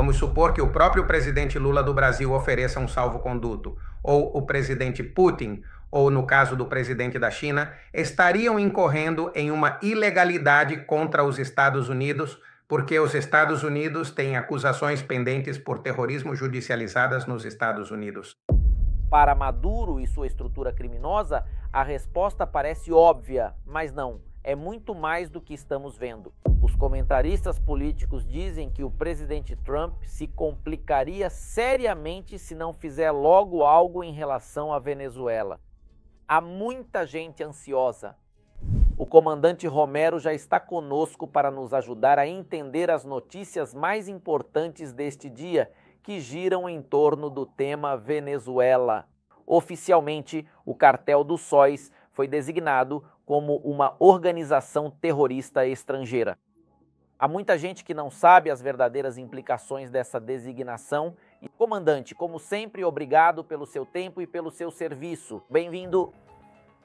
Vamos supor que o próprio presidente Lula do Brasil ofereça um salvo-conduto, ou o presidente Putin, ou no caso do presidente da China, estariam incorrendo em uma ilegalidade contra os Estados Unidos, porque os Estados Unidos têm acusações pendentes por terrorismo judicializadas nos Estados Unidos. Para Maduro e sua estrutura criminosa, a resposta parece óbvia, mas não, é muito mais do que estamos vendo. Os comentaristas políticos dizem que o presidente Trump se complicaria seriamente se não fizer logo algo em relação à Venezuela. Há muita gente ansiosa. O comandante Romero já está conosco para nos ajudar a entender as notícias mais importantes deste dia, que giram em torno do tema Venezuela. Oficialmente, o Cartel dos Sóis foi designado como uma organização terrorista estrangeira. Há muita gente que não sabe as verdadeiras implicações dessa designação. E, comandante, como sempre, obrigado pelo seu tempo e pelo seu serviço. Bem-vindo.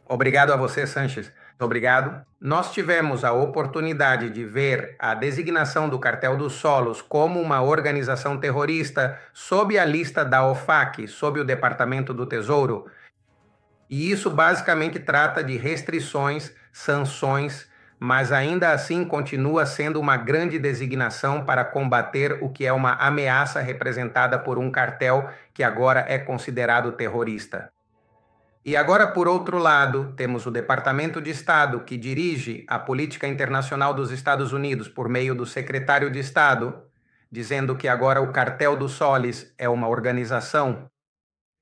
Obrigado a você, Sanches. Obrigado. Nós tivemos a oportunidade de ver a designação do Cartel dos Solos como uma organização terrorista sob a lista da OFAC, sob o Departamento do Tesouro. E isso basicamente trata de restrições, sanções, mas ainda assim continua sendo uma grande designação para combater o que é uma ameaça representada por um cartel que agora é considerado terrorista. E agora, por outro lado, temos o Departamento de Estado, que dirige a política internacional dos Estados Unidos por meio do secretário de Estado, dizendo que agora o Cartel dos Solis é uma organização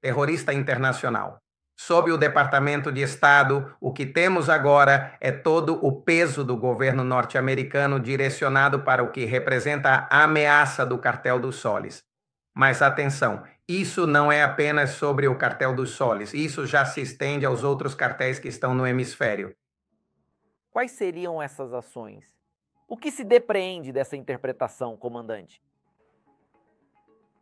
terrorista internacional. Sob o Departamento de Estado, o que temos agora é todo o peso do governo norte-americano direcionado para o que representa a ameaça do Cartel dos Solis. Mas atenção, isso não é apenas sobre o Cartel dos Solis, isso já se estende aos outros cartéis que estão no hemisfério. Quais seriam essas ações? O que se depreende dessa interpretação, comandante?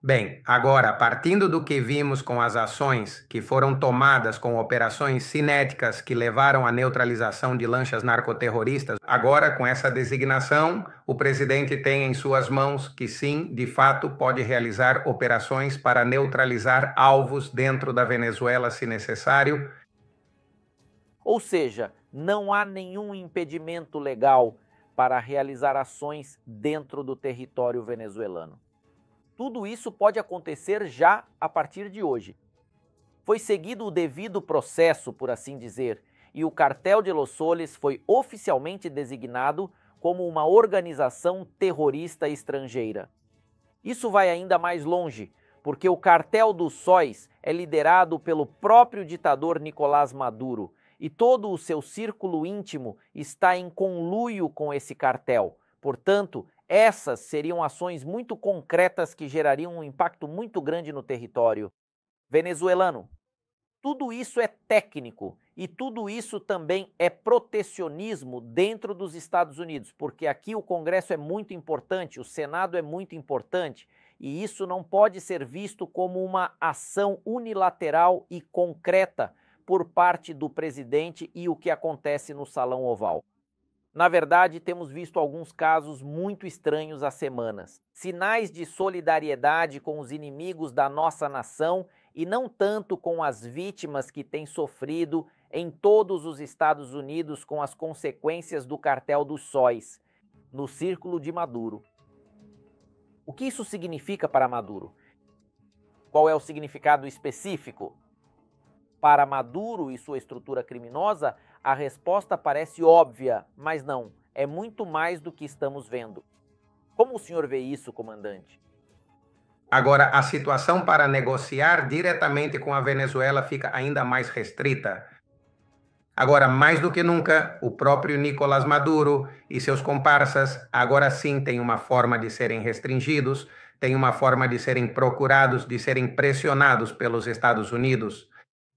Bem, agora, partindo do que vimos com as ações que foram tomadas com operações cinéticas que levaram à neutralização de lanchas narcoterroristas, agora com essa designação, o presidente tem em suas mãos que sim, de fato, pode realizar operações para neutralizar alvos dentro da Venezuela, se necessário. Ou seja, não há nenhum impedimento legal para realizar ações dentro do território venezuelano. Tudo isso pode acontecer já a partir de hoje. Foi seguido o devido processo, por assim dizer, e o Cartel de Los Soles foi oficialmente designado como uma organização terrorista estrangeira. Isso vai ainda mais longe, porque o Cartel dos Sóis é liderado pelo próprio ditador Nicolás Maduro e todo o seu círculo íntimo está em conluio com esse cartel. Portanto, essas seriam ações muito concretas que gerariam um impacto muito grande no território venezuelano. Tudo isso é técnico e tudo isso também é protecionismo dentro dos Estados Unidos, porque aqui o Congresso é muito importante, o Senado é muito importante e isso não pode ser visto como uma ação unilateral e concreta por parte do presidente e o que acontece no Salão Oval. Na verdade, temos visto alguns casos muito estranhos há semanas. Sinais de solidariedade com os inimigos da nossa nação e não tanto com as vítimas que têm sofrido em todos os Estados Unidos com as consequências do Cartel dos Sóis, no círculo de Maduro. O que isso significa para Maduro? Qual é o significado específico? Para Maduro e sua estrutura criminosa, a resposta parece óbvia, mas não, é muito mais do que estamos vendo. Como o senhor vê isso, comandante? Agora, a situação para negociar diretamente com a Venezuela fica ainda mais restrita. Agora, mais do que nunca, o próprio Nicolás Maduro e seus comparsas agora sim têm uma forma de serem restringidos, têm uma forma de serem procurados, de serem pressionados pelos Estados Unidos.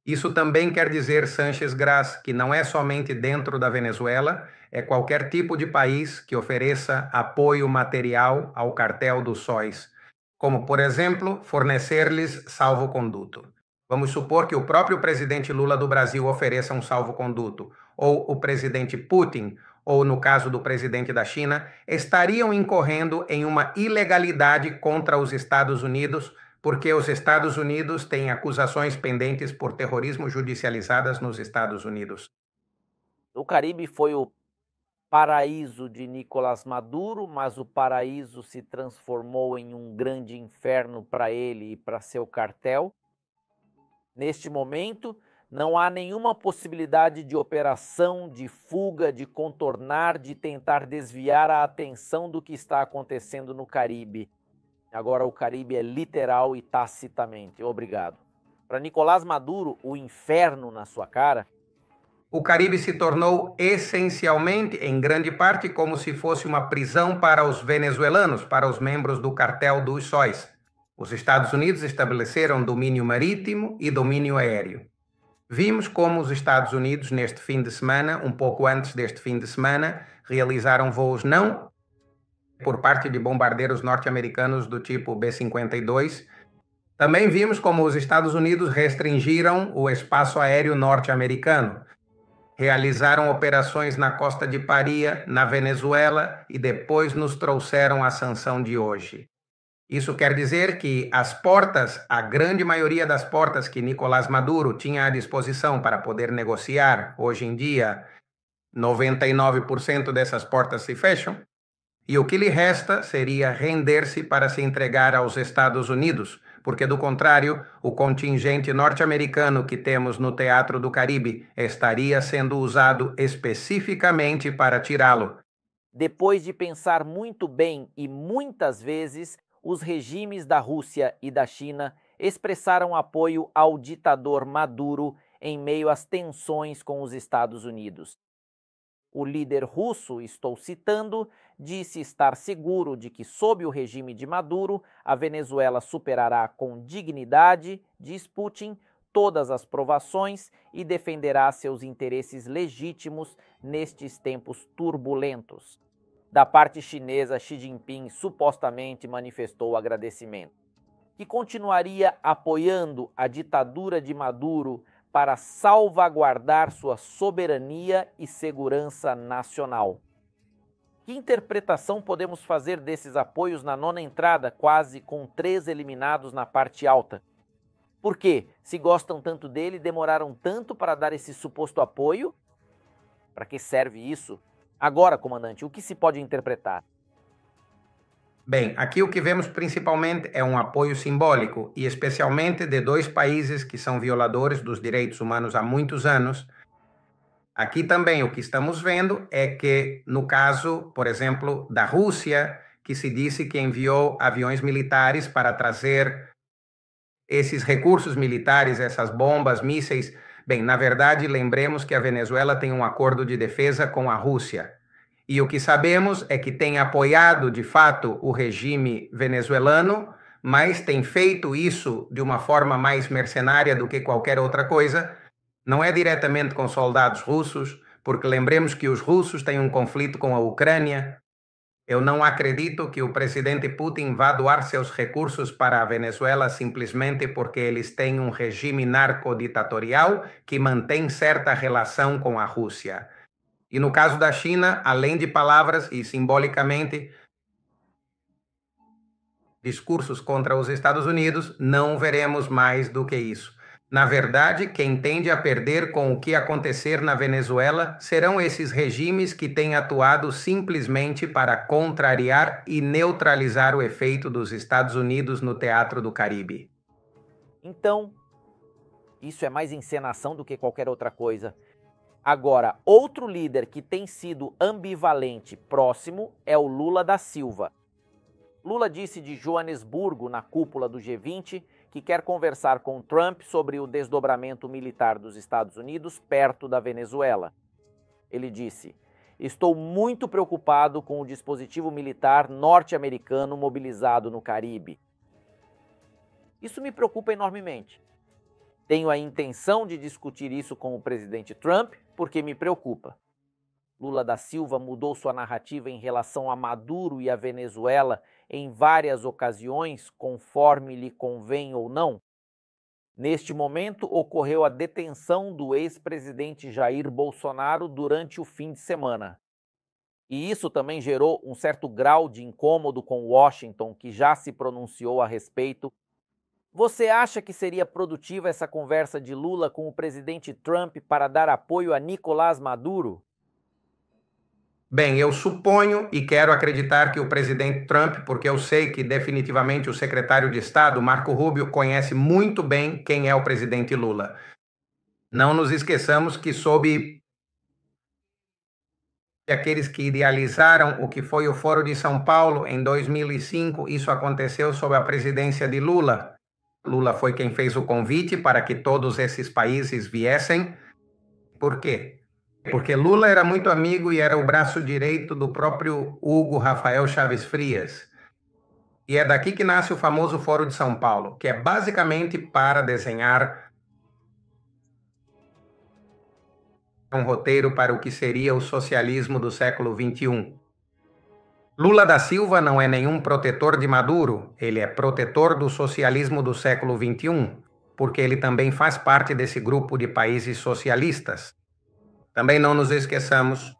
Isso também quer dizer, Sánchez Gras, que não é somente dentro da Venezuela, é qualquer tipo de país que ofereça apoio material ao Cartel dos Sóis, como, por exemplo, fornecer-lhes salvo-conduto. Vamos supor que o próprio presidente Lula do Brasil ofereça um salvo-conduto, ou o presidente Putin, ou no caso do presidente da China, estariam incorrendo em uma ilegalidade contra os Estados Unidos, porque os Estados Unidos têm acusações pendentes por terrorismo judicializadas nos Estados Unidos. O Caribe foi o paraíso de Nicolás Maduro, mas o paraíso se transformou em um grande inferno para ele e para seu cartel. Neste momento, não há nenhuma possibilidade de operação, de fuga, de contornar, de tentar desviar a atenção do que está acontecendo no Caribe. Agora o Caribe é literal e tacitamente. Obrigado. Para Nicolás Maduro, o inferno na sua cara. O Caribe se tornou essencialmente, em grande parte, como se fosse uma prisão para os venezuelanos, para os membros do cartel dos sóis. Os Estados Unidos estabeleceram domínio marítimo e domínio aéreo. Vimos como os Estados Unidos, neste fim de semana, um pouco antes deste fim de semana, realizaram voos não por parte de bombardeiros norte-americanos do tipo B-52. Também vimos como os Estados Unidos restringiram o espaço aéreo norte-americano. Realizaram operações na costa de Paria, na Venezuela, e depois nos trouxeram a sanção de hoje. Isso quer dizer que as portas, a grande maioria das portas que Nicolás Maduro tinha à disposição para poder negociar, hoje em dia, 99% dessas portas se fecham, e o que lhe resta seria render-se para se entregar aos Estados Unidos, porque, do contrário, o contingente norte-americano que temos no Teatro do Caribe estaria sendo usado especificamente para tirá-lo. Depois de pensar muito bem e muitas vezes, os regimes da Rússia e da China expressaram apoio ao ditador Maduro em meio às tensões com os Estados Unidos. O líder russo, estou citando, disse estar seguro de que, sob o regime de Maduro, a Venezuela superará com dignidade, diz Putin, todas as provações e defenderá seus interesses legítimos nestes tempos turbulentos. Da parte chinesa, Xi Jinping supostamente manifestou agradecimento, que continuaria apoiando a ditadura de Maduro para salvaguardar sua soberania e segurança nacional. Que interpretação podemos fazer desses apoios na nona entrada, quase com 3 eliminados na parte alta? Por quê? Se gostam tanto dele, demoraram tanto para dar esse suposto apoio? Para que serve isso? Agora, comandante, o que se pode interpretar? Bem, aqui o que vemos principalmente é um apoio simbólico, e especialmente de 2 países que são violadores dos direitos humanos há muitos anos. Aqui também o que estamos vendo é que, no caso, por exemplo, da Rússia, que se disse que enviou aviões militares para trazer esses recursos militares, essas bombas, mísseis. Bem, na verdade, lembremos que a Venezuela tem um acordo de defesa com a Rússia. E o que sabemos é que tem apoiado, de fato, o regime venezuelano, mas tem feito isso de uma forma mais mercenária do que qualquer outra coisa. Não é diretamente com soldados russos, porque lembremos que os russos têm um conflito com a Ucrânia. Eu não acredito que o presidente Putin vá doar seus recursos para a Venezuela simplesmente porque eles têm um regime narcoditatorial que mantém certa relação com a Rússia. E no caso da China, além de palavras e simbolicamente discursos contra os Estados Unidos, não veremos mais do que isso. Na verdade, quem tende a perder com o que acontecer na Venezuela serão esses regimes que têm atuado simplesmente para contrariar e neutralizar o efeito dos Estados Unidos no Teatro do Caribe. Então, isso é mais encenação do que qualquer outra coisa. Agora, outro líder que tem sido ambivalente próximo é o Lula da Silva. Lula disse de Joanesburgo, na cúpula do G20, que quer conversar com Trump sobre o desdobramento militar dos Estados Unidos perto da Venezuela. Ele disse: "Estou muito preocupado com o dispositivo militar norte-americano mobilizado no Caribe. Isso me preocupa enormemente. Tenho a intenção de discutir isso com o presidente Trump porque me preocupa." Lula da Silva mudou sua narrativa em relação a Maduro e a Venezuela em várias ocasiões, conforme lhe convém ou não. Neste momento, ocorreu a detenção do ex-presidente Jair Bolsonaro durante o fim de semana. E isso também gerou um certo grau de incômodo com Washington, que já se pronunciou a respeito. Você acha que seria produtiva essa conversa de Lula com o presidente Trump para dar apoio a Nicolás Maduro? Bem, eu suponho e quero acreditar que o presidente Trump, porque eu sei que definitivamente o secretário de Estado, Marco Rubio, conhece muito bem quem é o presidente Lula. Não nos esqueçamos que sob aqueles que idealizaram o que foi o Foro de São Paulo em 2005, isso aconteceu sob a presidência de Lula. Lula foi quem fez o convite para que todos esses países viessem. Por quê? Porque Lula era muito amigo e era o braço direito do próprio Hugo Rafael Chaves Frias. E é daqui que nasce o famoso Foro de São Paulo, que é basicamente para desenhar um roteiro para o que seria o socialismo do século XXI. Lula da Silva não é nenhum protetor de Maduro, ele é protetor do socialismo do século XXI, porque ele também faz parte desse grupo de países socialistas. Também não nos esqueçamos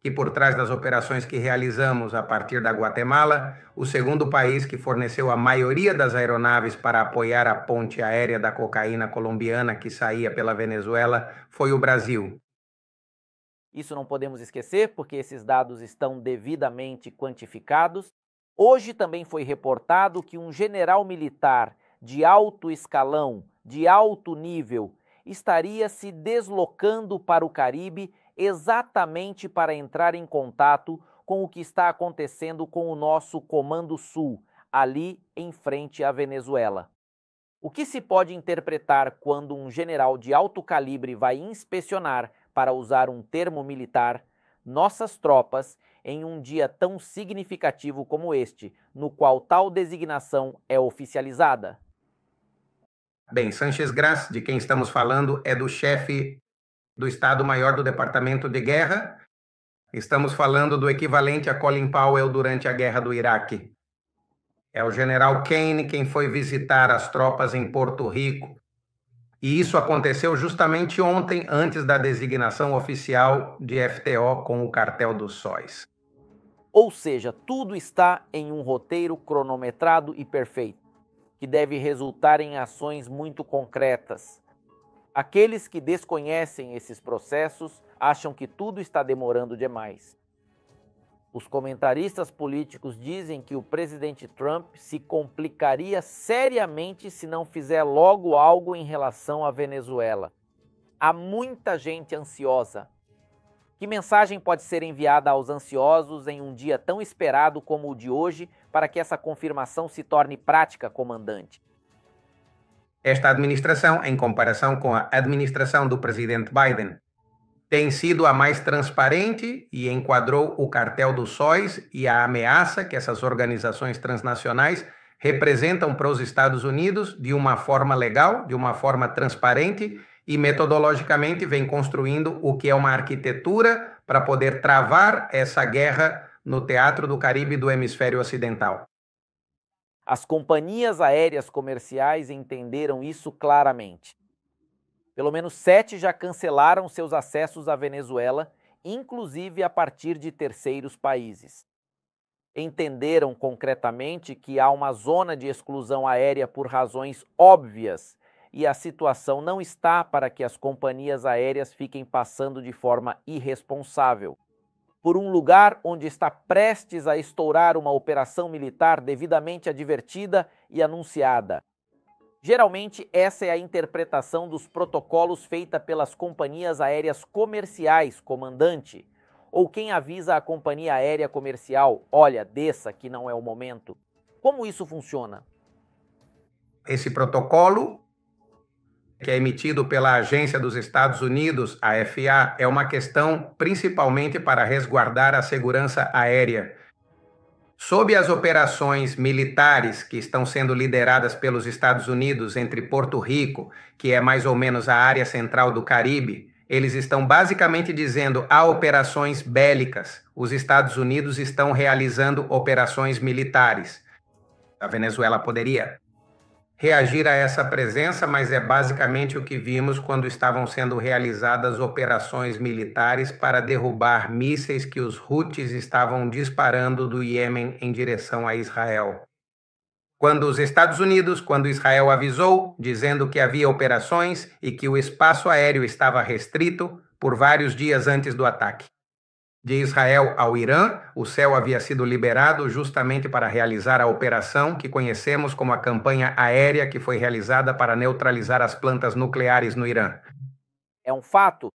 que por trás das operações que realizamos a partir da Guatemala, o segundo país que forneceu a maioria das aeronaves para apoiar a ponte aérea da cocaína colombiana que saía pela Venezuela foi o Brasil. Isso não podemos esquecer, porque esses dados estão devidamente quantificados. Hoje também foi reportado que um general militar de alto escalão, de alto nível, estaria se deslocando para o Caribe exatamente para entrar em contato com o que está acontecendo com o nosso Comando Sul, ali em frente à Venezuela. O que se pode interpretar quando um general de alto calibre vai inspecionar, para usar um termo militar, nossas tropas em um dia tão significativo como este, no qual tal designação é oficializada? Bem, Sánchez Gras, de quem estamos falando, é do chefe do Estado-Maior do Departamento de Guerra. Estamos falando do equivalente a Colin Powell durante a Guerra do Iraque. É o general Kane quem foi visitar as tropas em Porto Rico. E isso aconteceu justamente ontem, antes da designação oficial de FTO com o Cartel dos Sóis. Ou seja, tudo está em um roteiro cronometrado e perfeito, que deve resultar em ações muito concretas. Aqueles que desconhecem esses processos acham que tudo está demorando demais. Os comentaristas políticos dizem que o presidente Trump se complicaria seriamente se não fizer logo algo em relação à Venezuela. Há muita gente ansiosa. Que mensagem pode ser enviada aos ansiosos em um dia tão esperado como o de hoje para que essa confirmação se torne prática, comandante? Esta administração, em comparação com a administração do presidente Biden, tem sido a mais transparente e enquadrou o cartel dos sóis e a ameaça que essas organizações transnacionais representam para os Estados Unidos de uma forma legal, de uma forma transparente e metodologicamente vem construindo o que é uma arquitetura para poder travar essa guerra no teatro do Caribe e do hemisfério ocidental. As companhias aéreas comerciais entenderam isso claramente. Pelo menos 7 já cancelaram seus acessos à Venezuela, inclusive a partir de terceiros países. Entenderam concretamente que há uma zona de exclusão aérea por razões óbvias e a situação não está para que as companhias aéreas fiquem passando de forma irresponsável por um lugar onde está prestes a estourar uma operação militar devidamente advertida e anunciada. Geralmente, essa é a interpretação dos protocolos feita pelas companhias aéreas comerciais, comandante, ou quem avisa a companhia aérea comercial, olha, desça que não é o momento. Como isso funciona? Esse protocolo, que é emitido pela Agência dos Estados Unidos, a FAA, é uma questão principalmente para resguardar a segurança aérea. Sob as operações militares que estão sendo lideradas pelos Estados Unidos entre Porto Rico, que é mais ou menos a área central do Caribe, eles estão basicamente dizendo há operações bélicas. Os Estados Unidos estão realizando operações militares. A Venezuela poderia reagir a essa presença, mas é basicamente o que vimos quando estavam sendo realizadas operações militares para derrubar mísseis que os Houthis estavam disparando do Iêmen em direção a Israel. Quando Israel avisou, dizendo que havia operações e que o espaço aéreo estava restrito por vários dias antes do ataque. De Israel ao Irã, o céu havia sido liberado justamente para realizar a operação que conhecemos como a campanha aérea que foi realizada para neutralizar as plantas nucleares no Irã. É um fato.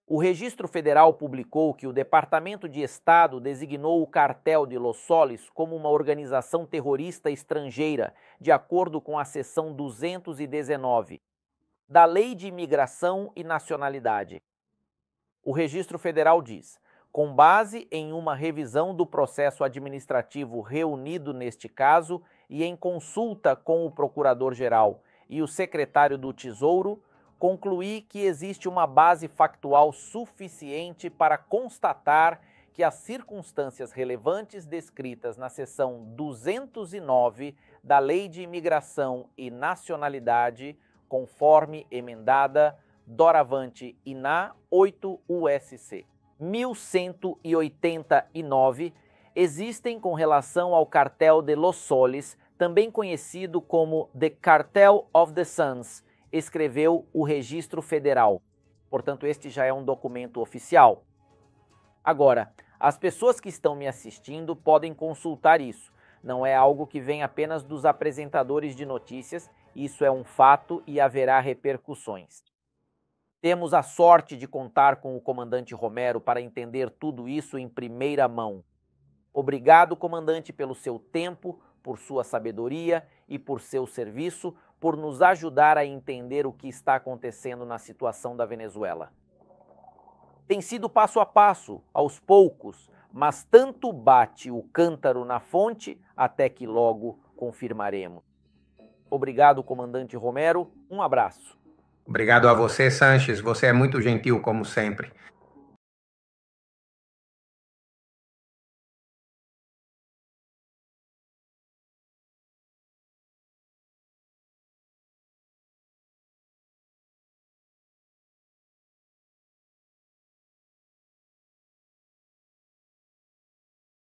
O Registro Federal publicou que o Departamento de Estado designou o Cartel de Los Soles como uma organização terrorista estrangeira, de acordo com a seção 219 da Lei de Imigração e Nacionalidade. O Registro Federal diz: com base em uma revisão do processo administrativo reunido neste caso e em consulta com o Procurador-Geral e o Secretário do Tesouro, concluí que existe uma base factual suficiente para constatar que as circunstâncias relevantes descritas na seção 209 da Lei de Imigração e Nacionalidade, conforme emendada doravante INA 8 USC 1189, existem com relação ao Cartel de Los Soles, também conhecido como The Cartel of the Suns, escreveu o Registro Federal. Portanto, este já é um documento oficial. Agora, as pessoas que estão me assistindo podem consultar isso. Não é algo que vem apenas dos apresentadores de notícias, isso é um fato e haverá repercussões. Temos a sorte de contar com o comandante Romero para entender tudo isso em primeira mão. Obrigado, comandante, pelo seu tempo, por sua sabedoria e por seu serviço, por nos ajudar a entender o que está acontecendo na situação da Venezuela. Tem sido passo a passo, aos poucos, mas tanto bate o cântaro na fonte até que logo confirmaremos. Obrigado, comandante Romero. Um abraço. Obrigado a você, Sanches. Você é muito gentil, como sempre.